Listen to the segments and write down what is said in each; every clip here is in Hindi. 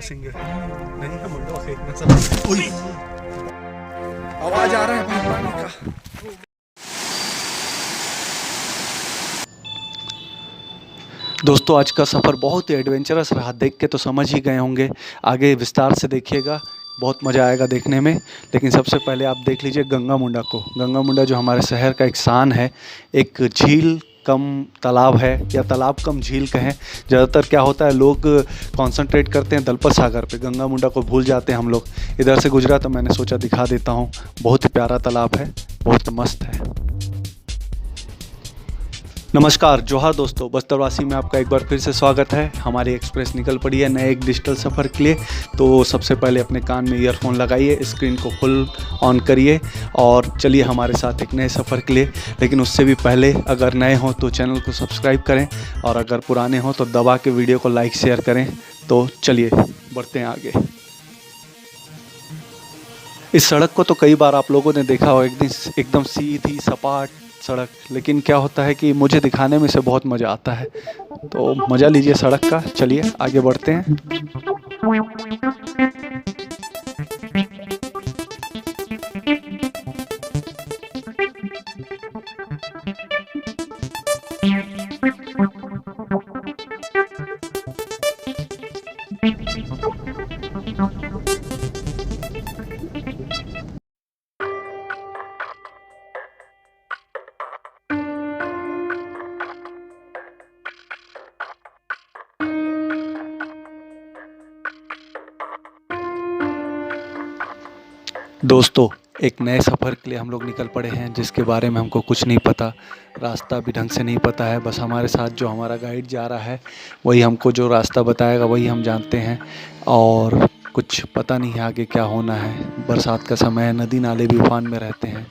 क्रॉसिंग है, नहीं है मुंडा फेंकना सब। उई, आवाज आ रहा है भाई पानी का। दोस्तों आज का सफ़र बहुत ही एडवेंचरस रहा, देख के तो समझ ही गए होंगे, आगे विस्तार से देखिएगा, बहुत मज़ा आएगा देखने में। लेकिन सबसे पहले आप देख लीजिए गंगा मुंडा को। गंगा मुंडा जो हमारे शहर का एक शान है, एक झील कम तालाब है, या तालाब कम झील कहें। ज़्यादातर क्या होता है, लोग कंसंट्रेट करते हैं दलपत सागर पे, गंगा मुंडा को भूल जाते हैं हम लोग। इधर से गुजरा तो मैंने सोचा दिखा देता हूँ। बहुत ही प्यारा तालाब है, बहुत मस्त है। नमस्कार, जोहार दोस्तों, बस्तरवासी में आपका एक बार फिर से स्वागत है। हमारी एक्सप्रेस निकल पड़ी है नए एक डिजिटल सफ़र के लिए। तो सबसे पहले अपने कान में ईयरफोन लगाइए, स्क्रीन को फुल ऑन करिए और चलिए हमारे साथ एक नए सफ़र के लिए। लेकिन उससे भी पहले अगर नए हों तो चैनल को सब्सक्राइब करें, और अगर पुराने हों तो दबा के वीडियो को लाइक शेयर करें। तो चलिए बढ़ते हैं आगे। इस सड़क को तो कई बार आप लोगों ने देखा हो, एकदम सीधी सपाट सड़क। लेकिन क्या होता है कि मुझे दिखाने में से बहुत मज़ा आता है, तो मज़ा लीजिए सड़क का। चलिए आगे बढ़ते हैं। दोस्तों एक नए सफ़र के लिए हम लोग निकल पड़े हैं, जिसके बारे में हमको कुछ नहीं पता, रास्ता भी ढंग से नहीं पता है। बस हमारे साथ जो हमारा गाइड जा रहा है वही हमको जो रास्ता बताएगा वही हम जानते हैं, और कुछ पता नहीं है आगे क्या होना है। बरसात का समय है, नदी नाले भी उफान में रहते हैं,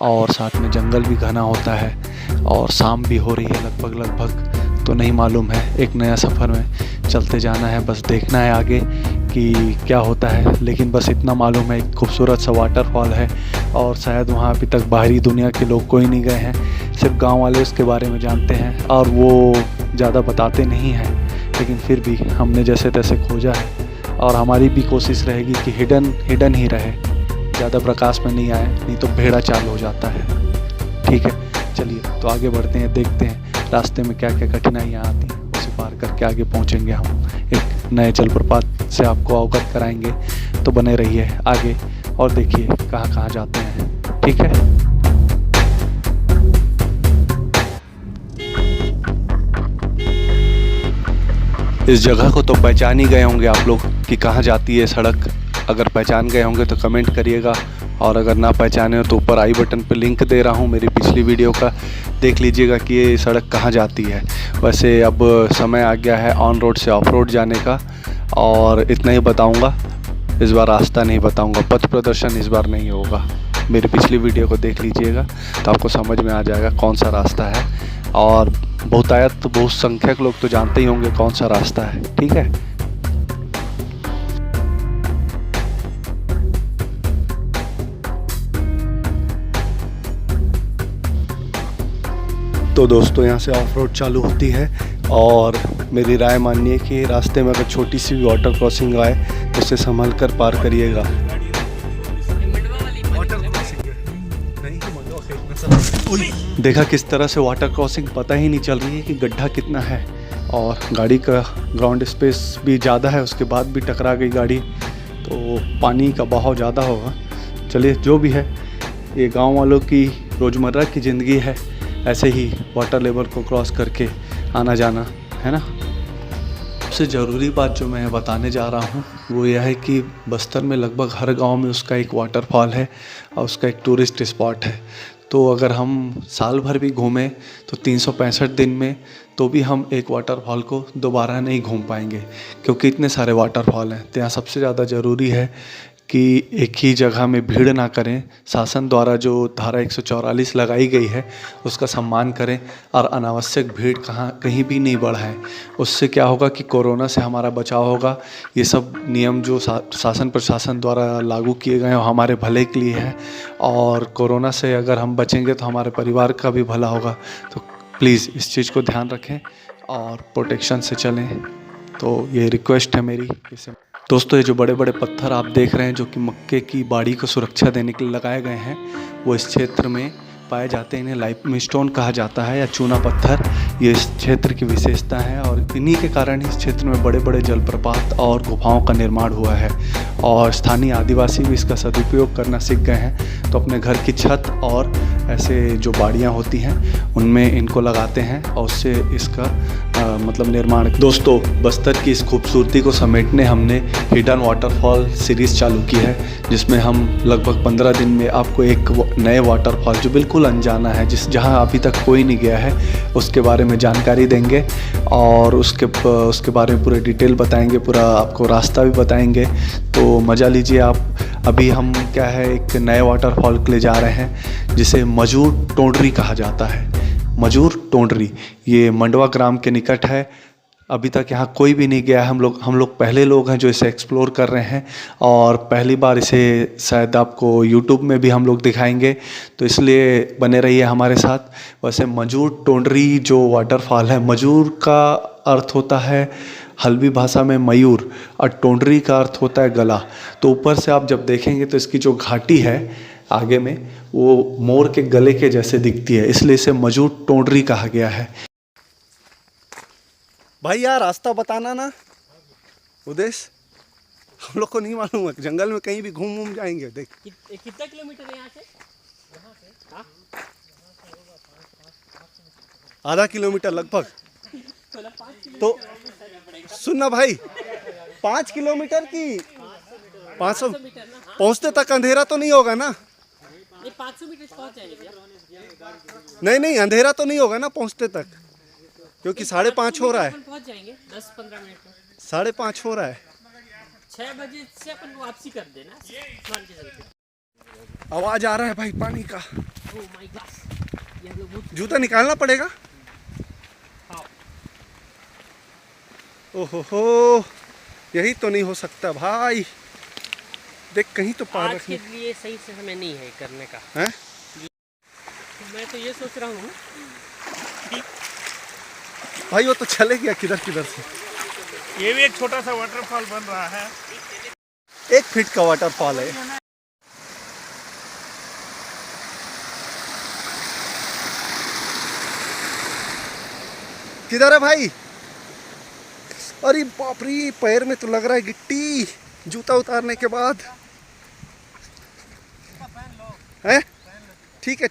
और साथ में जंगल भी घना होता है, और शाम भी हो रही है लगभग। तो नहीं मालूम है, एक नया सफ़र में चलते जाना है, बस देखना है आगे कि क्या होता है। लेकिन बस इतना मालूम है, एक खूबसूरत सा वाटरफॉल है, और शायद वहाँ अभी तक बाहरी दुनिया के लोग कोई नहीं गए हैं, सिर्फ गांव वाले उसके बारे में जानते हैं, और वो ज़्यादा बताते नहीं हैं। लेकिन फिर भी हमने जैसे तैसे खोजा है, और हमारी भी कोशिश रहेगी कि हिडन ही रहे, ज़्यादा प्रकाश में नहीं आए, नहीं तो भेड़ा चाल हो जाता है। ठीक है, चलिए तो आगे बढ़ते हैं, देखते हैं रास्ते में क्या क्या कठिनाइयाँ आती हैं, उसे पार करके आगे पहुँचेंगे हम। एक नए जलप्रपात से आपको अवगत कराएंगे, तो बने रहिए आगे और देखिए कहाँ कहाँ जाते हैं। ठीक है, इस जगह को तो पहचान ही गए होंगे आप लोग कि कहाँ जाती है सड़क। अगर पहचान गए होंगे तो कमेंट करिएगा, और अगर ना पहचाने हो तो ऊपर आई बटन पर लिंक दे रहा हूँ मेरी पिछली वीडियो का, देख लीजिएगा कि ये सड़क कहाँ जाती है। वैसे अब समय आ गया है ऑन रोड से ऑफ रोड जाने का, और इतना ही बताऊँगा इस बार, रास्ता नहीं बताऊँगा, पथ प्रदर्शन इस बार नहीं होगा। मेरी पिछली वीडियो को देख लीजिएगा तो आपको समझ में आ जाएगा कौन सा रास्ता है, और बहुत संख्यक लोग तो जानते ही होंगे कौन सा रास्ता है। ठीक है, तो दोस्तों यहाँ से ऑफ रोड चालू होती है, और मेरी राय मानिए कि रास्ते में अगर छोटी सी भी वाटर क्रॉसिंग आए तो उसे संभल कर पार करिएगा। देखा किस तरह से वाटर क्रॉसिंग, पता ही नहीं चल रही है कि गड्ढा कितना है, और गाड़ी का ग्राउंड स्पेस भी ज़्यादा है, उसके बाद भी टकरा गई गाड़ी, तो पानी का बहाव ज़्यादा होगा। चलिए जो भी है, ये गांव वालों की रोज़मर्रा की ज़िंदगी है, ऐसे ही वाटर लेवल को क्रॉस करके आना जाना है ना। सबसे ज़रूरी बात जो मैं बताने जा रहा हूँ वो यह है कि बस्तर में लगभग हर गांव में उसका एक वाटरफॉल है, और उसका एक टूरिस्ट स्पॉट है। तो अगर हम साल भर भी घूमें तो 365 दिन में तो भी हम एक वाटरफॉल को दोबारा नहीं घूम पाएंगे, क्योंकि इतने सारे वाटरफॉल हैं। तो यहाँ सबसे ज़्यादा ज़रूरी है कि एक ही जगह में भीड़ ना करें, शासन द्वारा जो धारा 144 लगाई गई है उसका सम्मान करें, और अनावश्यक भीड़ कहीं भी नहीं बढ़ाएं। उससे क्या होगा कि कोरोना से हमारा बचाव होगा। ये सब नियम जो शासन प्रशासन द्वारा लागू किए गए हैं हमारे भले के लिए है, और कोरोना से अगर हम बचेंगे तो हमारे परिवार का भी भला होगा। तो प्लीज़ इस चीज़ को ध्यान रखें और प्रोटेक्शन से चलें। तो ये रिक्वेस्ट है मेरी, इसे दोस्तों ये जो बड़े बड़े पत्थर आप देख रहे हैं जो कि मक्के की बाड़ी को सुरक्षा देने के लिए लगाए गए हैं, वो इस क्षेत्र में पाए जाते हैं। इन्हें लाइमस्टोन कहा जाता है या चूना पत्थर। ये इस क्षेत्र की विशेषता है और इन्हीं के कारण इस क्षेत्र में बड़े बड़े जलप्रपात और गुफाओं का निर्माण हुआ है। और स्थानीय आदिवासी भी इसका सदुपयोग करना सीख गए हैं, तो अपने घर की छत और ऐसे जो बाड़ियाँ होती हैं उनमें इनको लगाते हैं और उससे इसका मतलब निर्माण। दोस्तों बस्तर की इस खूबसूरती को समेटने हमने हिडन वाटरफॉल सीरीज़ चालू की है, जिसमें हम लगभग 15 दिन में आपको एक नए वाटरफॉल जो बिल्कुल अनजाना है, जहां अभी तक कोई नहीं गया है, उसके बारे में जानकारी देंगे और उसके बारे में पूरे डिटेल बताएंगे, पूरा आपको रास्ता भी बताएंगे। तो मज़ा लीजिए आप। अभी हम क्या है एक नए वाटरफॉल के लिए जा रहे हैं जिसे मजूर टोंडरी कहा जाता है। मजूर टोंडरी ये मंडवा ग्राम के निकट है। अभी तक यहाँ कोई भी नहीं गया है। हम लोग पहले लोग हैं जो इसे एक्सप्लोर कर रहे हैं और पहली बार इसे शायद आपको यूट्यूब में भी हम लोग दिखाएंगे, तो इसलिए बने रहिए हमारे साथ। वैसे मजूर टोंडरी जो वाटरफॉल है, मजूर का अर्थ होता है हल्बी भाषा में मयूर और टोंडरी का अर्थ होता है गला। तो ऊपर से आप जब देखेंगे तो इसकी जो घाटी है आगे में वो मोर के गले के जैसे दिखती है, इसलिए इसे मजूर टोंडरी कहा गया है। भाई यार रास्ता बताना ना उदेश, हम लोग को नहीं मालूम है। जंगल में कहीं भी घूम जाएंगे। देख कितना किलोमीटर है यहाँ से? हाँ? आधा किलोमीटर लगभग। तो सुनना भाई, 5 किलोमीटर की 500 पहुँचते तक अंधेरा तो नहीं होगा ना? 500 मीटर पहुँच जाएंगे। नहीं अंधेरा तो नहीं होगा ना पहुँचते तक, क्योंकि 5:30 हो रहा है। पहुँच जाएंगे 10-15 मिनट में। 5:30 हो रहा है। 6 बजे से अपन वापसी कर देना। आवाज आ रहा है भाई पानी का। ओह माय गॉड, जूता निकालना पड़ेगा। ओहो हो, यही तो नहीं हो सकता भाई। देख कहीं तो पार आज के लिए सही से हमें नहीं है करने का है। मैं तो ये सोच रहा हूँ भाई वो तो चले गया किधर से। ये भी एक छोटा सा वाटरफॉल बन रहा है। 1 फीट का वाटरफॉल है। किधर है भाई? अरे बाप रे, पैर में तो लग रहा है गिट्टी जूता उतारने के बाद। है ठीक है।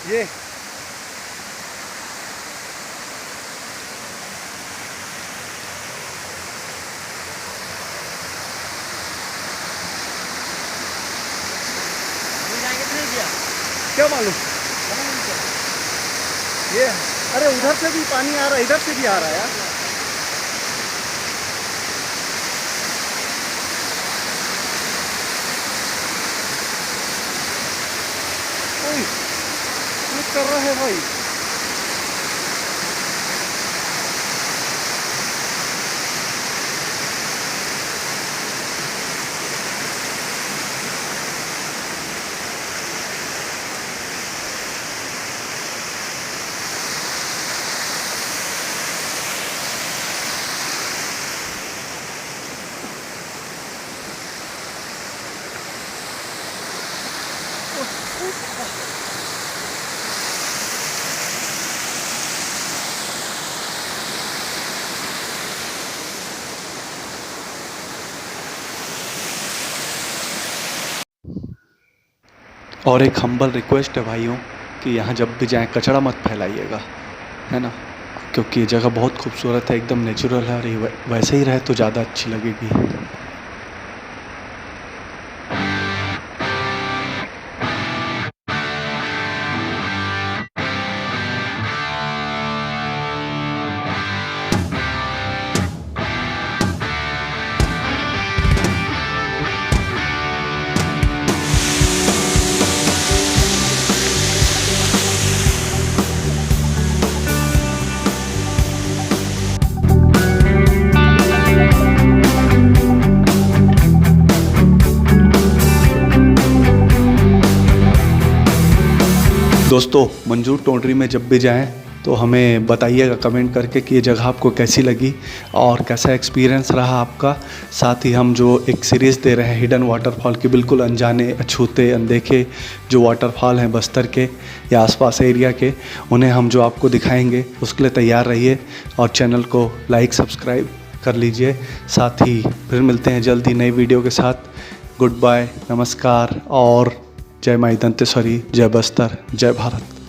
ये क्या मालूम ये। अरे उधर से भी पानी आ रहा है, इधर से भी आ रहा है यार। कर रहा है भाई। और एक हम्बल रिक्वेस्ट है भाइयों कि यहाँ जब भी जाएं कचरा मत फैलाइएगा, है ना, क्योंकि ये जगह बहुत खूबसूरत है, एकदम नेचुरल है और ये वैसे ही रहे तो ज़्यादा अच्छी लगेगी। दोस्तों मंजूर टोंडरी में जब भी जाएं तो हमें बताइएगा कमेंट करके कि ये जगह आपको कैसी लगी और कैसा एक्सपीरियंस रहा आपका। साथ ही हम जो एक सीरीज़ दे रहे हैं हिडन वाटरफॉल की, बिल्कुल अनजाने अछूते अनदेखे जो वाटरफॉल हैं बस्तर के या आसपास एरिया के, उन्हें हम जो आपको दिखाएंगे उसके लिए तैयार रहिए और चैनल को लाइक सब्सक्राइब कर लीजिए। साथ ही फिर मिलते हैं जल्दी नई वीडियो के साथ। गुड बाय, नमस्कार और जय माई दंतेश्वरी, जय बस्तर, जय भारत।